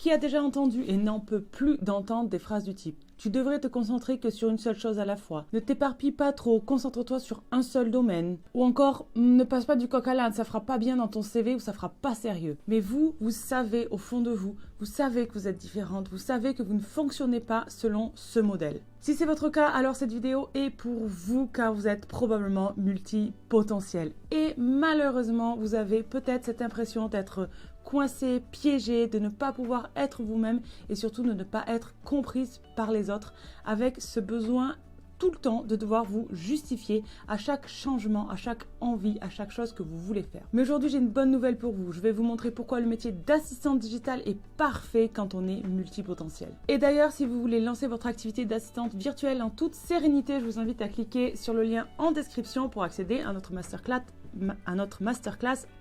Qui a déjà entendu et n'en peut plus d'entendre des phrases du type « Tu devrais te concentrer que sur une seule chose à la fois. Ne t'éparpille pas trop, concentre-toi sur un seul domaine. » Ou encore « Ne passe pas du coq à l'âne, ça fera pas bien dans ton CV ou ça fera pas sérieux. » Mais vous savez au fond de vous, vous savez que vous êtes différente, vous savez que vous ne fonctionnez pas selon ce modèle. Si c'est votre cas, alors cette vidéo est pour vous car vous êtes probablement multipotentiel. Et malheureusement, vous avez peut-être cette impression d'être coincé, piégé, de ne pas pouvoir être vous-même et surtout de ne pas être comprise par les autres avec ce besoin tout le temps de devoir vous justifier à chaque changement, à chaque envie, à chaque chose que vous voulez faire. Mais aujourd'hui, j'ai une bonne nouvelle pour vous. Je vais vous montrer pourquoi le métier d'assistante digitale est parfait quand on est multipotentiel. Et d'ailleurs, si vous voulez lancer votre activité d'assistante virtuelle en toute sérénité, je vous invite à cliquer sur le lien en description pour accéder à notre masterclass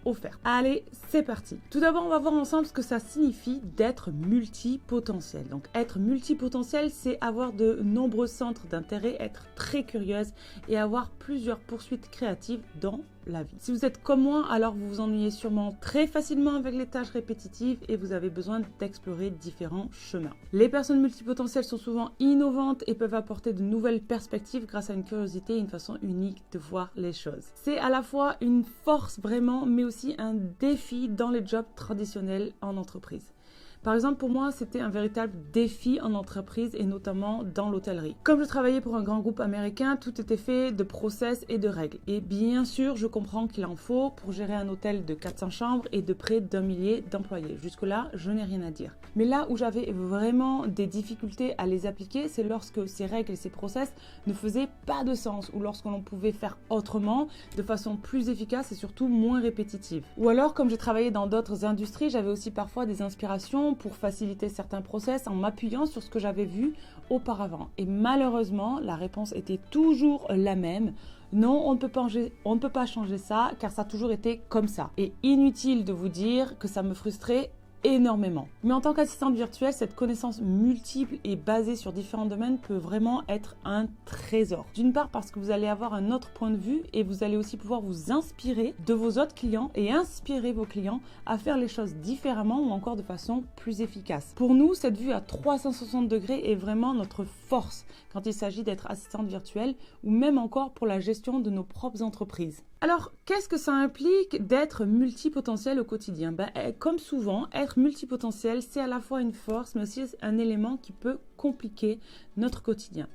offerte. Allez, c'est parti. Tout d'abord, on va voir ensemble ce que ça signifie d'être multipotentiel. Donc, être multipotentiel, c'est avoir de nombreux centres d'intérêt, être très curieuse et avoir plusieurs poursuites créatives dans la vie. Si vous êtes comme moi, alors vous vous ennuyez sûrement très facilement avec les tâches répétitives et vous avez besoin d'explorer différents chemins. Les personnes multipotentielles sont souvent innovantes et peuvent apporter de nouvelles perspectives grâce à une curiosité et une façon unique de voir les choses. C'est à la fois une force vraiment, mais aussi un défi dans les jobs traditionnels en entreprise. Par exemple, pour moi, c'était un véritable défi en entreprise et notamment dans l'hôtellerie. Comme je travaillais pour un grand groupe américain, tout était fait de process et de règles. Et bien sûr, je comprends qu'il en faut pour gérer un hôtel de 400 chambres et de près d'1 millier d'employés. Jusque-là, je n'ai rien à dire. Mais là où j'avais vraiment des difficultés à les appliquer, c'est lorsque ces règles et ces process ne faisaient pas de sens ou lorsque l'on pouvait faire autrement, de façon plus efficace et surtout moins répétitive. Ou alors, comme j'ai travaillé dans d'autres industries, j'avais aussi parfois des inspirations pour faciliter certains process en m'appuyant sur ce que j'avais vu auparavant. Et malheureusement, la réponse était toujours la même. Non, on ne peut pas changer ça car ça a toujours été comme ça. Et inutile de vous dire que ça me frustrait énormément. Mais en tant qu'assistante virtuelle, cette connaissance multiple et basée sur différents domaines peut vraiment être un trésor. D'une part parce que vous allez avoir un autre point de vue et vous allez aussi pouvoir vous inspirer de vos autres clients et inspirer vos clients à faire les choses différemment ou encore de façon plus efficace. Pour nous, cette vue à 360 degrés est vraiment notre force quand il s'agit d'être assistante virtuelle ou même encore pour la gestion de nos propres entreprises. Alors, qu'est-ce que ça implique d'être multipotentiel au quotidien? Comme souvent, être multipotentiel, c'est à la fois une force, mais aussi un élément qui peut compliquer notre quotidien.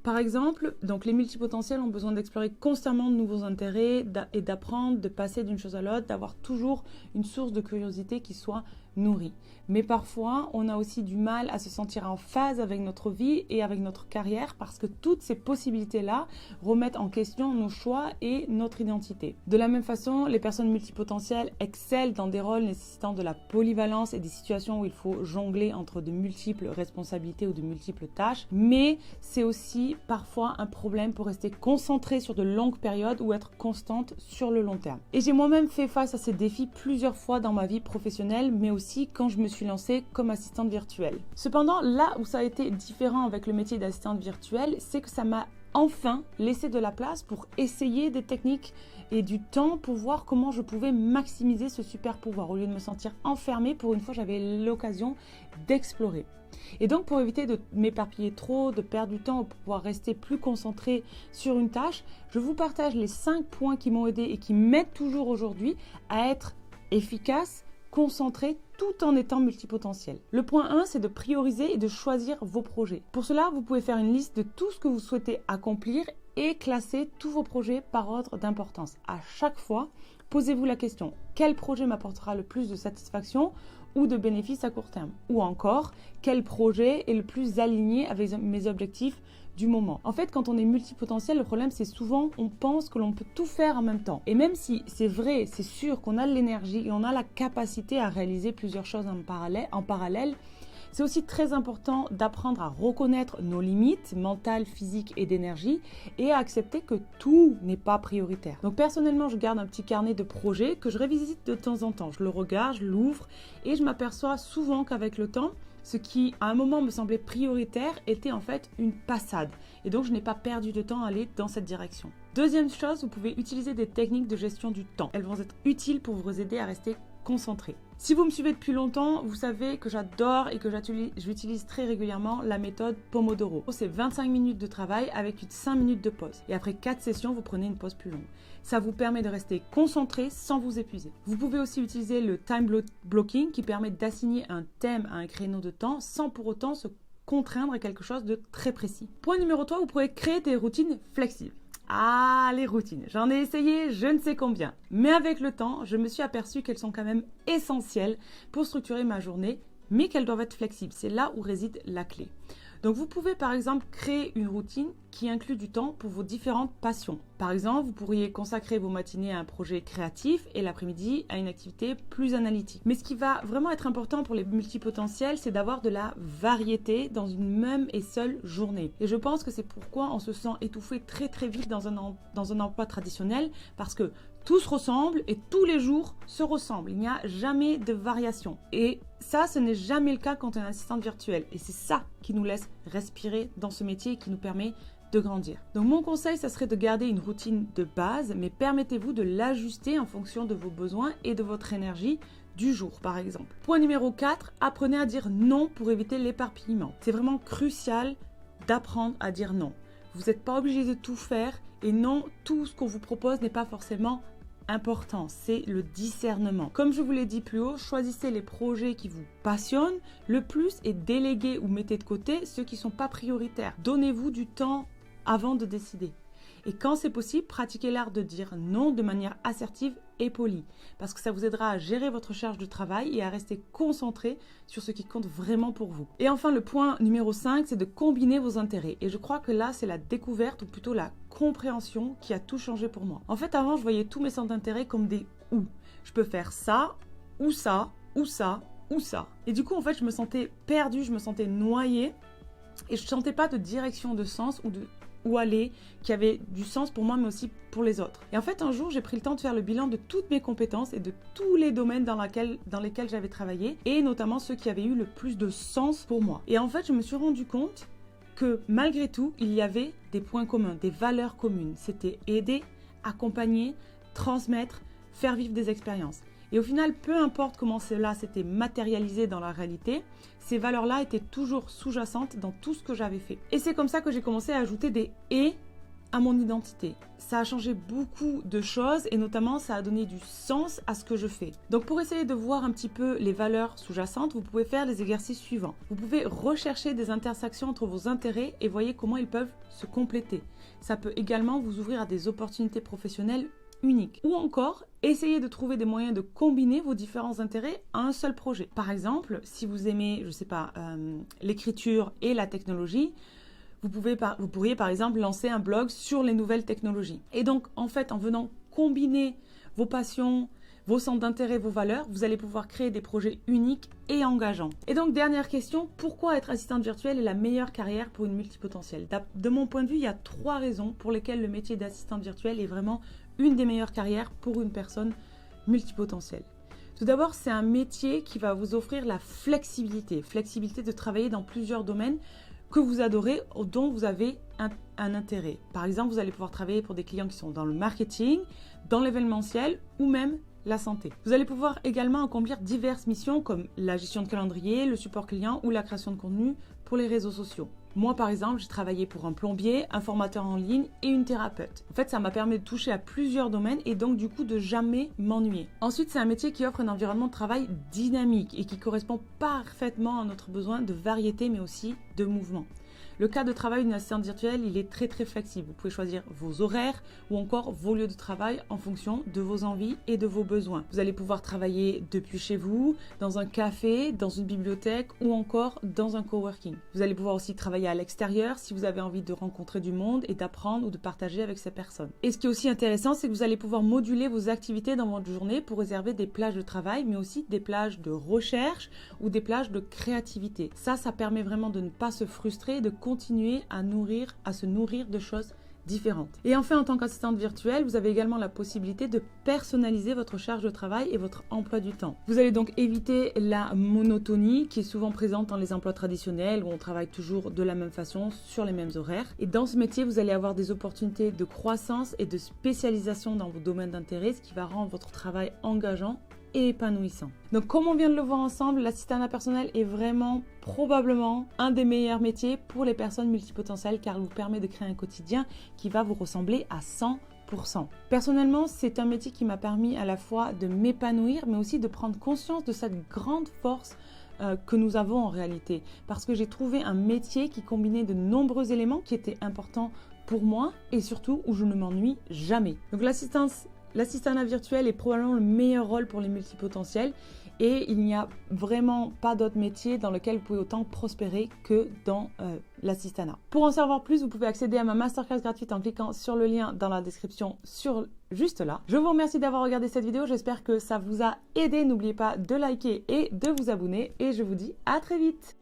Par exemple, donc les multipotentiels ont besoin d'explorer constamment de nouveaux intérêts et d'apprendre, de passer d'une chose à l'autre, d'avoir toujours une source de curiosité qui soit nourrie. Mais parfois, on a aussi du mal à se sentir en phase avec notre vie et avec notre carrière parce que toutes ces possibilités-là remettent en question nos choix et notre identité. De la même façon, les personnes multipotentielles excellent dans des rôles nécessitant de la polyvalence et des situations où il faut jongler entre de multiples responsabilités ou de multiples tâches, mais c'est aussi parfois un problème pour rester concentré sur de longues périodes ou être constante sur le long terme. Et j'ai moi-même fait face à ces défis plusieurs fois dans ma vie professionnelle, mais aussi quand je me suis lancée comme assistante virtuelle. Cependant, là où ça a été différent avec le métier d'assistante virtuelle, c'est que ça m'a enfin laissé de la place pour essayer des techniques et du temps pour voir comment je pouvais maximiser ce super pouvoir. Au lieu de me sentir enfermée, pour une fois, j'avais l'occasion d'explorer. Et donc, pour éviter de m'éparpiller trop, de perdre du temps, pour pouvoir rester plus concentrée sur une tâche, je vous partage les 5 points qui m'ont aidé et qui m'aident toujours aujourd'hui à être efficace, concentré tout en étant multipotentiel. Le point 1, c'est de prioriser et de choisir vos projets. Pour cela, vous pouvez faire une liste de tout ce que vous souhaitez accomplir et classer tous vos projets par ordre d'importance. À chaque fois, posez-vous la question, quel projet m'apportera le plus de satisfaction ou de bénéfices à court terme? Ou encore, quel projet est le plus aligné avec mes objectifs du moment? En fait, quand on est multipotentiel, le problème c'est souvent on pense que l'on peut tout faire en même temps. Et même si c'est vrai, c'est sûr qu'on a l'énergie et on a la capacité à réaliser plusieurs choses en parallèle, c'est aussi très important d'apprendre à reconnaître nos limites mentales, physiques et d'énergie et à accepter que tout n'est pas prioritaire. Donc personnellement, je garde un petit carnet de projets que je révisite de temps en temps. Je le regarde, je l'ouvre et je m'aperçois souvent qu'avec le temps, ce qui à un moment me semblait prioritaire était en fait une passade. Et donc je n'ai pas perdu de temps à aller dans cette direction. Deuxième chose, vous pouvez utiliser des techniques de gestion du temps. Elles vont être utiles pour vous aider à rester concentrer. Si vous me suivez depuis longtemps, vous savez que j'adore et que j'utilise très régulièrement la méthode Pomodoro. C'est 25 minutes de travail avec 5 minutes de pause. Et après 4 sessions, vous prenez une pause plus longue. Ça vous permet de rester concentré sans vous épuiser. Vous pouvez aussi utiliser le time blocking qui permet d'assigner un thème à un créneau de temps sans pour autant se contraindre à quelque chose de très précis. Point numéro 3, vous pouvez créer des routines flexibles. Ah, les routines. J'en ai essayé je ne sais combien. Mais avec le temps, je me suis aperçue qu'elles sont quand même essentielles pour structurer ma journée, mais qu'elles doivent être flexibles. C'est là où réside la clé. Donc vous pouvez par exemple créer une routine qui inclut du temps pour vos différentes passions. Par exemple, vous pourriez consacrer vos matinées à un projet créatif et l'après-midi à une activité plus analytique. Mais ce qui va vraiment être important pour les multipotentiels, c'est d'avoir de la variété dans une même et seule journée. Et je pense que c'est pourquoi on se sent étouffé très très vite dans un emploi traditionnel, parce que tout se ressemble et tous les jours se ressemblent. Il n'y a jamais de variation. Et ça, ce n'est jamais le cas quand on est assistante virtuelle. Et c'est ça qui nous laisse respirer dans ce métier et qui nous permet de grandir. Donc mon conseil, ça serait de garder une routine de base, mais permettez-vous de l'ajuster en fonction de vos besoins et de votre énergie du jour, par exemple. Point numéro 4, apprenez à dire non pour éviter l'éparpillement. C'est vraiment crucial d'apprendre à dire non. Vous n'êtes pas obligé de tout faire et non, tout ce qu'on vous propose n'est pas forcément important, c'est le discernement. Comme je vous l'ai dit plus haut, choisissez les projets qui vous passionnent le plus et déléguez ou mettez de côté ceux qui ne sont pas prioritaires. Donnez-vous du temps avant de décider. Et quand c'est possible, pratiquez l'art de dire non de manière assertive et polie, parce que ça vous aidera à gérer votre charge de travail et à rester concentré sur ce qui compte vraiment pour vous. Et enfin, le point numéro 5, c'est de combiner vos intérêts. Et je crois que là, c'est la découverte ou plutôt la compréhension qui a tout changé pour moi. En fait, avant, je voyais tous mes centres d'intérêt comme des « ou ». Je peux faire ça, ou ça, ou ça, ou ça. Et du coup, en fait, je me sentais perdue, je me sentais noyée et je ne sentais pas de direction, de sens ou où aller, qui avait du sens pour moi, mais aussi pour les autres. Et en fait, un jour, j'ai pris le temps de faire le bilan de toutes mes compétences et de tous les domaines dans lesquels j'avais travaillé, et notamment ceux qui avaient eu le plus de sens pour moi. Et en fait, je me suis rendu compte que malgré tout, il y avait des points communs, des valeurs communes. C'était aider, accompagner, transmettre, faire vivre des expériences. Et au final, peu importe comment cela s'était matérialisé dans la réalité, ces valeurs-là étaient toujours sous-jacentes dans tout ce que j'avais fait. Et c'est comme ça que j'ai commencé à ajouter des « et » à mon identité. Ça a changé beaucoup de choses et notamment ça a donné du sens à ce que je fais. Donc pour essayer de voir un petit peu les valeurs sous-jacentes, vous pouvez faire les exercices suivants. Vous pouvez rechercher des intersections entre vos intérêts et voyez comment ils peuvent se compléter. Ça peut également vous ouvrir à des opportunités professionnelles unique. Ou encore, essayez de trouver des moyens de combiner vos différents intérêts à un seul projet. Par exemple, si vous aimez, je sais pas, l'écriture et la technologie, vous pourriez par exemple lancer un blog sur les nouvelles technologies. Et donc, en fait, en venant combiner vos passions, vos centres d'intérêt, vos valeurs, vous allez pouvoir créer des projets uniques et engageants. Et donc, dernière question, pourquoi être assistante virtuelle est la meilleure carrière pour une multipotentielle? De mon point de vue, il y a 3 raisons pour lesquelles le métier d'assistante virtuelle est vraiment une des meilleures carrières pour une personne multipotentielle. Tout d'abord, c'est un métier qui va vous offrir la flexibilité de travailler dans plusieurs domaines que vous adorez, dont vous avez un intérêt. Par exemple, vous allez pouvoir travailler pour des clients qui sont dans le marketing, dans l'événementiel ou même la santé. Vous allez pouvoir également accomplir diverses missions comme la gestion de calendrier, le support client ou la création de contenu pour les réseaux sociaux. Moi, par exemple, j'ai travaillé pour un plombier, un formateur en ligne et une thérapeute. En fait, ça m'a permis de toucher à plusieurs domaines et donc du coup de jamais m'ennuyer. Ensuite, c'est un métier qui offre un environnement de travail dynamique et qui correspond parfaitement à notre besoin de variété mais aussi de mouvement. Le cadre de travail d'une assistante virtuelle, il est très flexible. Vous pouvez choisir vos horaires ou encore vos lieux de travail en fonction de vos envies et de vos besoins. Vous allez pouvoir travailler depuis chez vous, dans un café, dans une bibliothèque ou encore dans un coworking. Vous allez pouvoir aussi travailler à l'extérieur si vous avez envie de rencontrer du monde et d'apprendre ou de partager avec ces personnes. Et ce qui est aussi intéressant, c'est que vous allez pouvoir moduler vos activités dans votre journée pour réserver des plages de travail, mais aussi des plages de recherche ou des plages de créativité. Ça permet vraiment de ne pas se frustrer, de continuer à se nourrir de choses différentes. Et enfin, en tant qu'assistante virtuelle, vous avez également la possibilité de personnaliser votre charge de travail et votre emploi du temps. Vous allez donc éviter la monotonie qui est souvent présente dans les emplois traditionnels où on travaille toujours de la même façon sur les mêmes horaires. Et dans ce métier, vous allez avoir des opportunités de croissance et de spécialisation dans vos domaines d'intérêt, ce qui va rendre votre travail engageant et épanouissant. Donc comme on vient de le voir ensemble, l'assistanat personnel est vraiment probablement un des meilleurs métiers pour les personnes multipotentielles car il vous permet de créer un quotidien qui va vous ressembler à 100%. Personnellement, c'est un métier qui m'a permis à la fois de m'épanouir mais aussi de prendre conscience de cette grande force que nous avons en réalité. Parce que j'ai trouvé un métier qui combinait de nombreux éléments qui étaient importants pour moi et surtout où je ne m'ennuie jamais. Donc l'assistanat virtuel est probablement le meilleur rôle pour les multipotentiels et il n'y a vraiment pas d'autre métier dans lequel vous pouvez autant prospérer que dans l'assistanat. Pour en savoir plus, vous pouvez accéder à ma masterclass gratuite en cliquant sur le lien dans la description juste là. Je vous remercie d'avoir regardé cette vidéo, j'espère que ça vous a aidé. N'oubliez pas de liker et de vous abonner et je vous dis à très vite.